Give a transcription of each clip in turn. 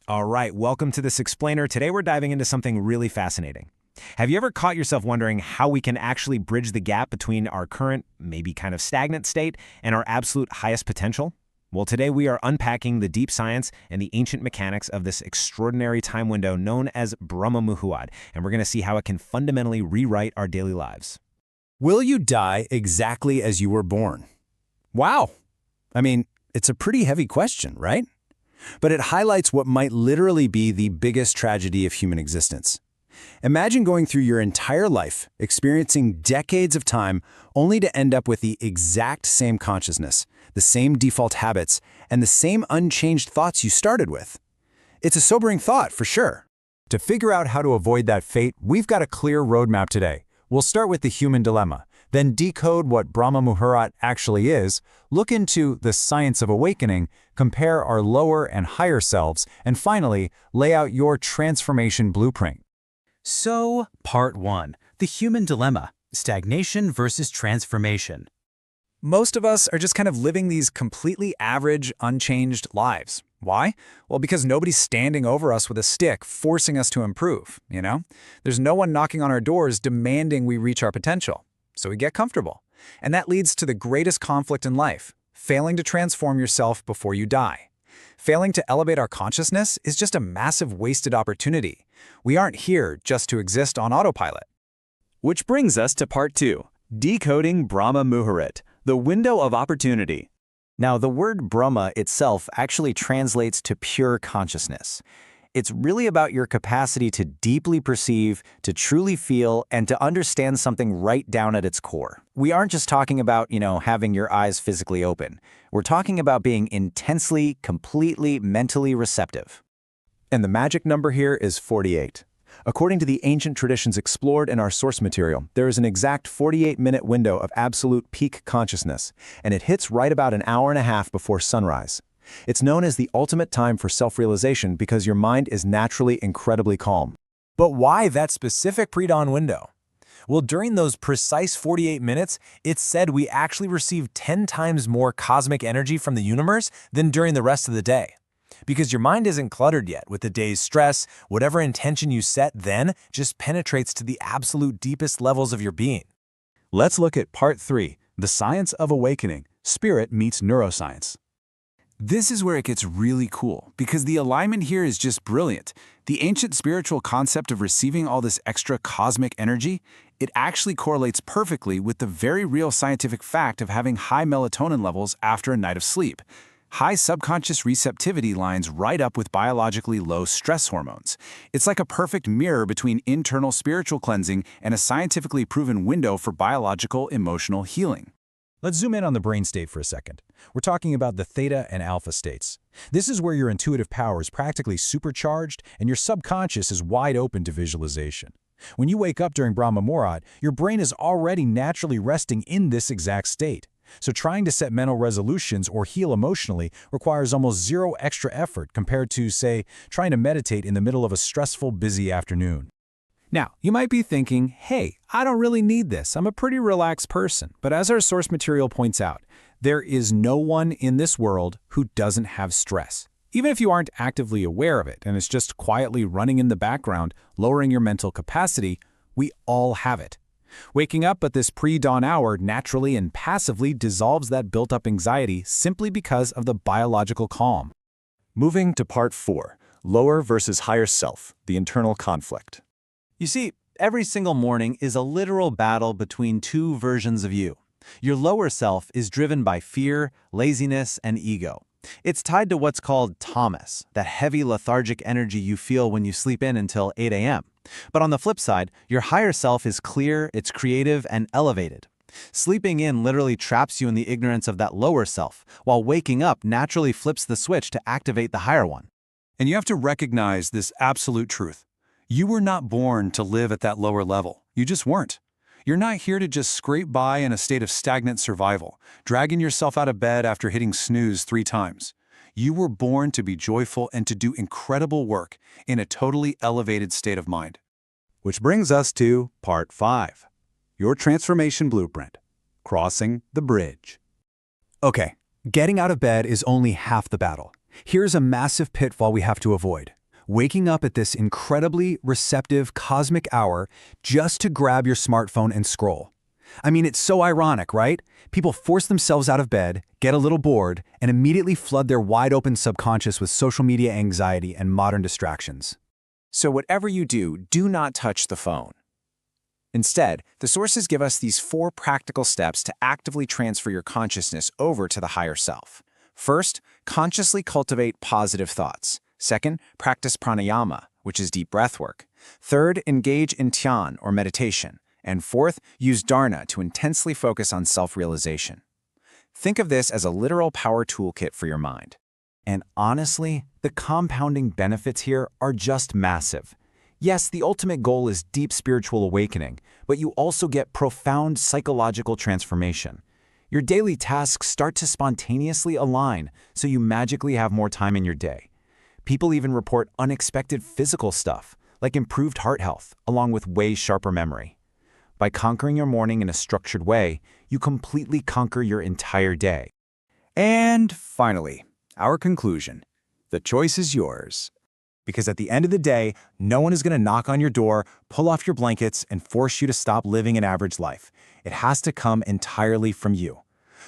All right, welcome to this explainer. Today we're diving into something really fascinating. Have you ever caught yourself wondering how we can actually bridge the gap between our current, maybe kind of stagnant state and our absolute highest potential? Well, today we are unpacking the deep science and the ancient mechanics of this extraordinary time window known as Brahma Muhurat, and we're going to see how it can fundamentally rewrite our daily lives. Will you die exactly as you were born? Wow. I mean, it's a pretty heavy question, right? But it highlights what might literally be the biggest tragedy of human existence. Imagine going through your entire life, experiencing decades of time, only to end up with the exact same consciousness, the same default habits, and the same unchanged thoughts you started with. It's a sobering thought, for sure. To figure out how to avoid that fate, we've got a clear roadmap today. We'll start with the human dilemma, then decode what Brahma Muhurat actually is, look into the science of awakening, compare our lower and higher selves, and finally, lay out your transformation blueprint. So, Part 1. The Human Dilemma. Stagnation versus Transformation. Most of us are just kind of living these completely average, unchanged lives. Why? Well, because nobody's standing over us with a stick forcing us to improve, you know? There's no one knocking on our doors demanding we reach our potential. So we get comfortable. And that leads to the greatest conflict in life, failing to transform yourself before you die. Failing to elevate our consciousness is just a massive wasted opportunity. We aren't here just to exist on autopilot. Which brings us to Part 2, Decoding Brahma Muhurat, the window of opportunity. Now, the word Brahma itself actually translates to pure consciousness. It's really about your capacity to deeply perceive, to truly feel, and to understand something right down at its core. We aren't just talking about, having your eyes physically open. We're talking about being intensely, completely, mentally receptive. And the magic number here is 48. According to the ancient traditions explored in our source material, there is an exact 48-minute window of absolute peak consciousness, and it hits right about an hour and a half before sunrise. It's known as the ultimate time for self-realization because your mind is naturally incredibly calm. But why that specific pre-dawn window? Well, during those precise 48 minutes, it's said we actually receive 10 times more cosmic energy from the universe than during the rest of the day. Because your mind isn't cluttered yet with the day's stress, whatever intention you set then just penetrates to the absolute deepest levels of your being. Let's look at Part 3, the science of awakening, spirit meets neuroscience. This is where it gets really cool, because the alignment here is just brilliant. The ancient spiritual concept of receiving all this extra cosmic energy, it actually correlates perfectly with the very real scientific fact of having high melatonin levels after a night of sleep. High subconscious receptivity lines right up with biologically low stress hormones. It's like a perfect mirror between internal spiritual cleansing and a scientifically proven window for biological emotional healing. Let's zoom in on the brain state for a second. We're talking about the theta and alpha states. This is where your intuitive power is practically supercharged and your subconscious is wide open to visualization. When you wake up during Brahma Muhurat, your brain is already naturally resting in this exact state. So trying to set mental resolutions or heal emotionally requires almost zero extra effort compared to, say, trying to meditate in the middle of a stressful, busy afternoon. Now, you might be thinking, hey, I don't really need this. I'm a pretty relaxed person. But as our source material points out, there is no one in this world who doesn't have stress. Even if you aren't actively aware of it and it's just quietly running in the background, lowering your mental capacity, we all have it. Waking up at this pre-dawn hour naturally and passively dissolves that built-up anxiety simply because of the biological calm. Moving to Part 4, lower versus higher self, the internal conflict. You see, every single morning is a literal battle between two versions of you. Your lower self is driven by fear, laziness, and ego. It's tied to what's called tamas, that heavy lethargic energy you feel when you sleep in until 8 a.m. But on the flip side, your higher self is clear, it's creative, and elevated. Sleeping in literally traps you in the ignorance of that lower self, while waking up naturally flips the switch to activate the higher one. And you have to recognize this absolute truth. You were not born to live at that lower level. You just weren't. You're not here to just scrape by in a state of stagnant survival, dragging yourself out of bed after hitting snooze 3 times. You were born to be joyful and to do incredible work in a totally elevated state of mind. Which brings us to Part 5, your transformation blueprint, crossing the bridge. Okay, getting out of bed is only half the battle. Here's a massive pitfall we have to avoid. waking up at this incredibly receptive cosmic hour just to grab your smartphone and scroll. I mean, it's so ironic, right? People force themselves out of bed, get a little bored, and immediately flood their wide-open subconscious with social media anxiety and modern distractions. So whatever you do, do not touch the phone. Instead, the sources give us these 4 practical steps to actively transfer your consciousness over to the higher self. First, consciously cultivate positive thoughts. Second, practice pranayama, which is deep breath work. Third, engage in dhyan or meditation. And fourth, use dharana to intensely focus on self-realization. Think of this as a literal power toolkit for your mind. And honestly, the compounding benefits here are just massive. Yes, the ultimate goal is deep spiritual awakening, but you also get profound psychological transformation. Your daily tasks start to spontaneously align, so you magically have more time in your day. People even report unexpected physical stuff, like improved heart health, along with way sharper memory. By conquering your morning in a structured way, you completely conquer your entire day. And finally, our conclusion. The choice is yours. Because at the end of the day, no one is going to knock on your door, pull off your blankets, and force you to stop living an average life. It has to come entirely from you.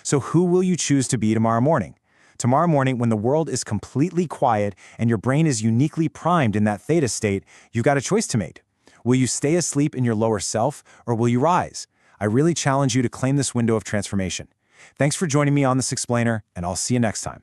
So who will you choose to be tomorrow morning? Tomorrow morning, when the world is completely quiet and your brain is uniquely primed in that theta state, you've got a choice to make. Will you stay asleep in your lower self, or will you rise? I really challenge you to claim this window of transformation. Thanks for joining me on This Explainer, and I'll see you next time.